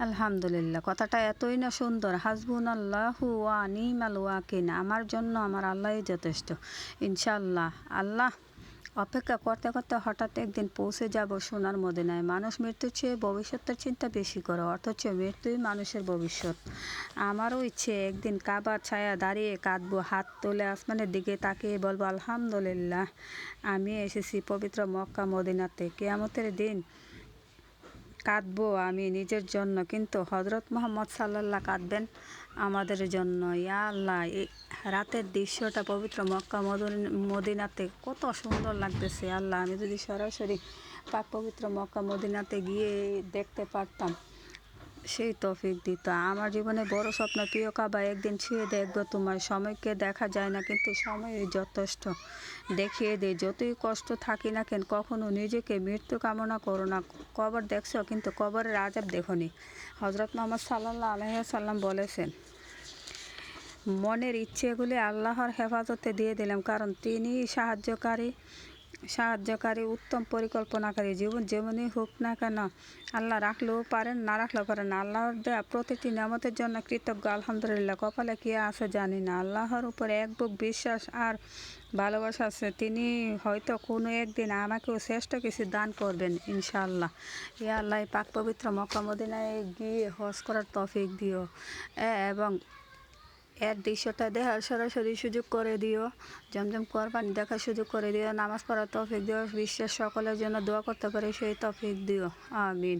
আলহামদুলিল্লাহ, কথাটা এতই না সুন্দর। হাসবুনাল্লাহু ওয়া নি'মাল ওয়াকিল, আমার জন্য আমার আল্লাহই যথেষ্ট। ইনশাআল্লাহ। আল্লাহ অপেক্ষা করতে করতে হঠাৎ একদিন পৌঁছে যাব সোনার মদিনায়। মানুষ মৃত্যুর চেয়ে ভবিষ্যতের চিন্তা বেশি করে, অথচ মৃত্যুই মানুষের ভবিষ্যৎ। আমারও ইচ্ছে একদিন কাবার ছায়া দাঁড়িয়ে কাঁদবো, হাত তুলে আসমানের দিকে তাকিয়ে বলবো আলহামদুলিল্লাহ, আমি এসেছি পবিত্র মক্কা মদিনাতে। কিয়ামতের দিন কাঁদবো আমি নিজের জন্য, কিন্তু হজরত মুহাম্মদ সাল্লাল্লাহ কাঁদবেন আমাদের জন্য। ইয়া আল্লাহ, এই রাতের দৃশ্যটা পবিত্র মক্কা মদিনাতে কত সুন্দর লাগতেছে। আল্লাহ, আমি যদি সরাসরি পাক পবিত্র মক্কা মদিনাতে গিয়ে দেখতে পারতাম, সেই তৌফিক দিত। আমার জীবনে বড় স্বপ্ন, প্রিয় কাবা একদিন ছুঁয়ে দেখবো তোমার। সময়কে দেখা যায় না, কিন্তু সময়ই যথেষ্ট দেখিয়ে দেয়। যতই কষ্ট থাকি না কেন, কখনো নিজেকে মৃত্যু কামনা করো না। কবর দেখছো, কিন্তু কবরের আযাব দেখোনি। হজরত মুহাম্মদ সাল্লাল্লাহু আলাইহি ওয়াসাল্লাম বলেছেন, মনের ইচ্ছেগুলি আল্লাহর হেফাজতে দিয়ে দিলাম, কারণ তিনি সাহায্যকারী উত্তম পরিকল্পনাকারী। জীবন যেমনই হোক না কেন, আল্লাহ রাখলেও পারেন, না রাখলেও পারেন। আল্লাহর দেয়া প্রতিটি নিয়ামতের জন্য কৃতজ্ঞ। আলহামদুলিল্লাহ। কপালে কী আছে জানি না, আল্লাহর উপর এক বুক বিশ্বাস আর ভালোবাসা আছে। তিনি হয়তো কোনো একদিন আমাকেও শ্রেষ্ঠ কিছু দান করবেন ইনশাআল্লাহ। ইয়া আল্লাহ, পাক পবিত্র মক্কা মদিনায় গিয়ে হজ করার তৌফিক দিও, এবং এর দৃশ্যটা দেখার সরাসরি সুযোগ করে দিও। জমজম কোরবানি দেখার সুযোগ করে দিও। নামাজ পড়ার তৌফিক দিও। বিশ্বের সকলের জন্য দোয়া করতে পারে সেই তৌফিক দিও। আমিন।